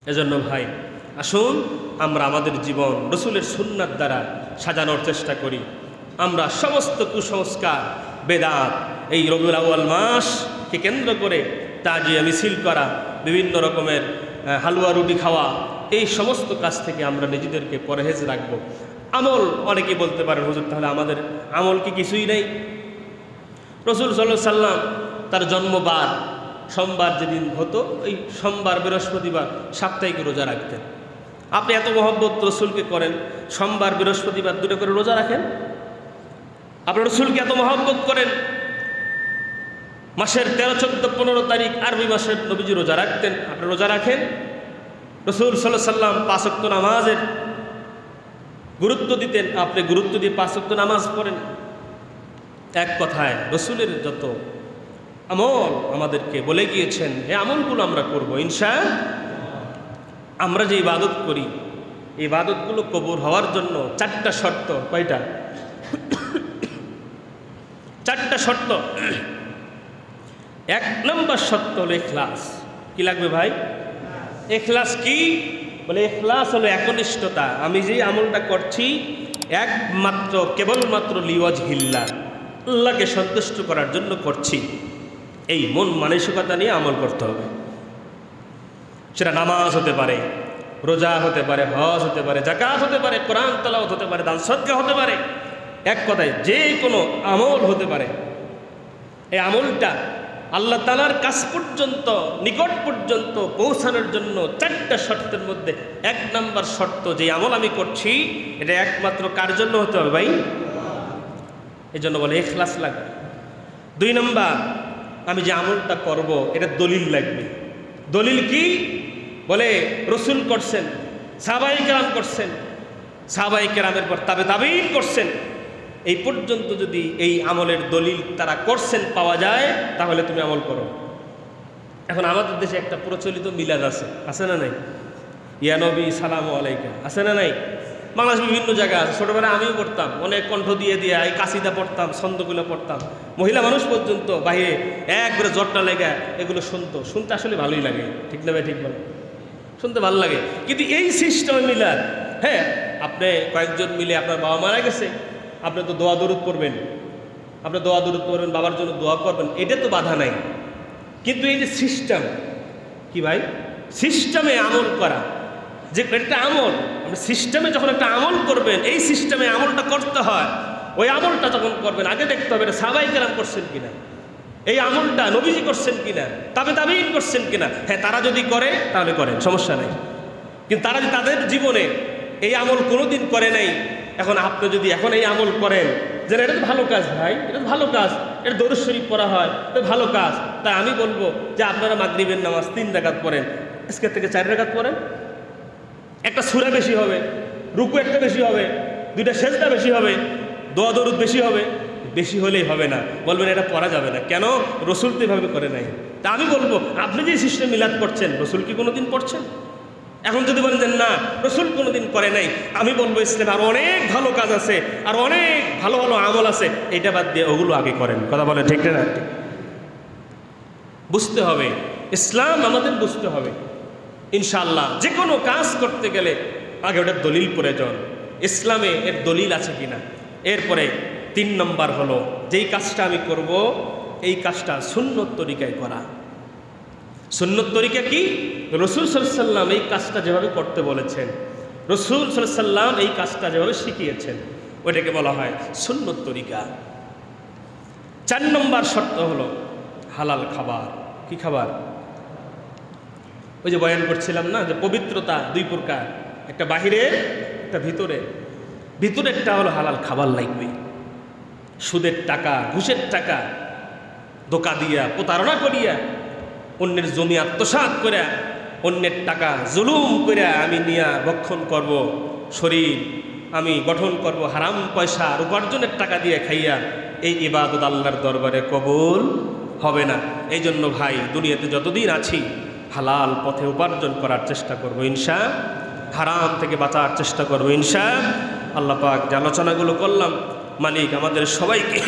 এজন্য ভাই আসুন আমরা আমাদের জীবন রসুলের সুন্নাত দ্বারা সাজানোর চেষ্টা করি। আমরা সমস্ত কুসংস্কার বেদাত এই রবিউল আউয়াল মাসকে কেন্দ্র করে তাজিয়া মিছিল করা, বিভিন্ন রকমের হালুয়া রুটি খাওয়া, এই সমস্ত কাজ থেকে আমরা নিজেদেরকে পরহেজ রাখবো। আমল অনেকে বলতে পারেন হুজুর তাহলে আমাদের আমল কি কিছুই নেই? রসুল সাল্লাল্লাহু আলাইহি সাল্লাম তার জন্মবার সোমবার যেদিন হতো ওই সোমবার বৃহস্পতিবার সাপ্তাহিক রোজা রাখতেন। আপনি এত মহব্বত রসুলকে করেন, সোমবার বৃহস্পতিবার দুটো করে রোজা রাখেন। আপনি রসুলকে এত মহব্বত করেন, মাসের 13, 14, 15 তারিখ আরবি মাসের নবীজি রোজা রাখতেন, আপনি রোজা রাখেন। রসুল সাল্লাল্লাহু আলাইহি সাল্লাম 5 ওয়াক্ত নামাজের গুরুত্ব দিতেন, আপনি গুরুত্ব দিয়ে 5 ওয়াক্ত নামাজ পড়েন। এক কথায় রসুলের যত আমল আমাদেরকে বলে গিয়েছেন এই আমলগুলো আমরা করবো ইনশাআল্লাহ। আমরা যে ইবাদত করি এই ইবাদতগুলো কবুল হওয়ার জন্য 4টা শর্ত। কয়টা? 4টা শর্ত। 1 নম্বর শর্ত হলো ইখলাস। কি লাগবে ভাই? ইখলাস কি? বলে ইখলাস হলো একনিষ্ঠতা। আমি যে আমলটা করছি একমাত্র কেবলমাত্র লিওয়াজহিল্লাহ, আল্লাহকে সন্তুষ্ট করার জন্য করছি, এই মন মানসিকতা নিয়ে আমল করতে হবে। সেটা নামাজ হতে পারে, রোজা হতে পারে, হজ হতে পারে, যাকাত হতে পারে, কোরআন তেলাওয়াত হতে পারে, দান সদকা হতে পারে, এক কথায় যে কোনো আমল হতে পারে। এই আমলটা আল্লাহ তাআলার কাছ পর্যন্ত, নিকট পর্যন্ত পৌঁছানোর জন্য 4টা শর্তের মধ্যে 1 নম্বর শর্ত, যে আমল আমি করছি এটা একমাত্র কার জন্য হতে হবে ভাই? এই জন্য বলে ইখলাস লাগবে। 2 নম্বর, আমি যে আমলটা করব এটা দলিল লাগবে। দলিল কি? বলে রসুল করছেন, সাহাবায়ে কেরাম করছেন, সাহাবায়ে কেরামের পর তাবেঈন করছেন, এই পর্যন্ত যদি এই আমলের দলিল তারা করছেন পাওয়া যায় তাহলে তুমি আমল করো। এখন আমাদের দেশে একটা প্রচলিত মিলাদ আছে না নাই? ইয়া নবী সালামু আলাইকা, আছে না নাই? বাংলাদেশ বিভিন্ন জায়গায় আছে। ছোটোবেলায় আমিও পড়তাম, অনেক কণ্ঠ দিয়ে এই কাসিদা পড়তাম, ছন্দগুলো পড়তাম। মহিলা মানুষ পর্যন্ত বাইরে একবারে জটটা লেগে এগুলো শুনতে আসলে ভালোই লাগে, ঠিক না ভাই? ঠিক বলে শুনতে ভালো লাগে। কিন্তু এই সিস্টেমে মিলাদ, হ্যাঁ, আপনি কয়েকজন মিলে, আপনার বাবা মারা গেছে, আপনি তো দোয়া দরুদ পড়বেন, আপনি দোয়া দরুদ পড়বেন, বাবার জন্য দোয়া করবেন, এটা তো বাধা নাই। কিন্তু এই যে সিস্টেম, কি ভাই? সিস্টেমে আমল করা, যে একটা আমল, আপনি সিস্টেমে যখন একটা আমল করবেন, এই সিস্টেমে আমলটা করতে হয়। ওই আমলটা যখন করবেন আগে দেখতে হবে এটা সাহাবায়ে কেরাম করছেন কিনা, এই আমলটা নবীজি করছেন কিনা, তাবেঈন করছেন কিনা। হ্যাঁ, তারা যদি করে তাহলে করেন, সমস্যা নেই। কিন্তু তারা যদি তাদের জীবনে এই আমল কোনোদিন করে নাই, এখন আপনি যদি এখন এই আমল করেন যে এটা তো ভালো কাজ ভাই, এটা তো ভালো কাজ, এটা দরুদ শরীফ পড়া হয়, এটা ভালো কাজ, তাই আমি বলবো যে আপনারা মাগরিবের নামাজ 3 রাকাত পড়েন, আজকের থেকে 4 রাকাত পড়েন। একটা সূরা বেশি হবে, রুকু একটা বেশি হবে, 2টা সেজদা বেশি হবে, দোয়া দরুদ বেশি হবে। বেশি হলেই হবে না, বলবেন এটা পড়া যাবে না। কেন? রসুল তো এভাবে করে নাই। তা আমি বলবো আপনি যে সিস্টেম মিলাদ করছেন, রসুল কি কোনোদিন পড়ছেন? এখন যদি বলেন যে না রসুল কোনোদিন করে নাই, আমি বলবো ইসলামে আর অনেক ভালো কাজ আছে, আর অনেক ভালো ভালো আমল আছে, এটা বাদ দিয়ে ওগুলো আগে করেন। কথা বলেন ঠিক না? বুঝতে হবে, ইসলাম আমাদের বুঝতে হবে। ইনশাআল্লাহ যে কোনো কাজ করতে গেলে আগে ওটার দলিল প্রয়োজন, ইসলামে এর দলিল আছে কিনা। এরপরে 3 নম্বর হলো যেই কাজটা আমি করব এই কাজটা সুন্নত তরিকায় করা। সুন্নত তরিকা কি? রসুল সাল্লাল্লাহু আলাইহি সাল্লাম এই কাজটা যেভাবে করতে বলেছেন, রসুল সাল্লাল্লাহু আলাইহি সাল্লাম এই কাজটা যেভাবে শিখিয়েছেন, ওইটাকে বলা হয় সুন্নত তরিকা। 4 নম্বর শর্ত হলো হালাল খাবার। কি খাবার? ওই যে বয়ান করছিলাম না যে পবিত্রতা 2 প্রকার, একটা বাহিরে একটা ভিতরে। ভিতরেরটা হলো হালাল খাবার লাগবে। সুদের টাকা, ঘুষের টাকা, ধোঁকা দিয়া, প্রতারণা করিয়া, অন্যের জমি আত্মসাৎ করে, অন্যের টাকা জুলুম করে আমি নিয়া ভক্ষণ করব, শরীর আমি গঠন করব হারাম পয়সা আর উপার্জনের টাকা দিয়ে খাইয়া, এই ইবাদত আল্লাহর দরবারে কবুল হবে না। এই জন্য ভাই দুনিয়াতে যতদিন আছি হালাল পথে উপার্জন করার চেষ্টা করব ইনশাআল্লাহ, হারাম থেকে বাঁচার চেষ্টা করব ইনশাআল্লাহ। আল্লাহ পাক যে আলোচনাগুলো করলাম, মালিক আমাদের সবাইকে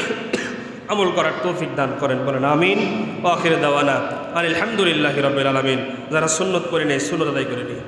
আমল করার তৌফিক দান করেন, বলেন আমিন। ওয়া আখির দাওয়ানা আলহামদুলিল্লাহি রাব্বিল আলামিন। যারা সুন্নত করে নেই সুন্নত আদায় করে নিই।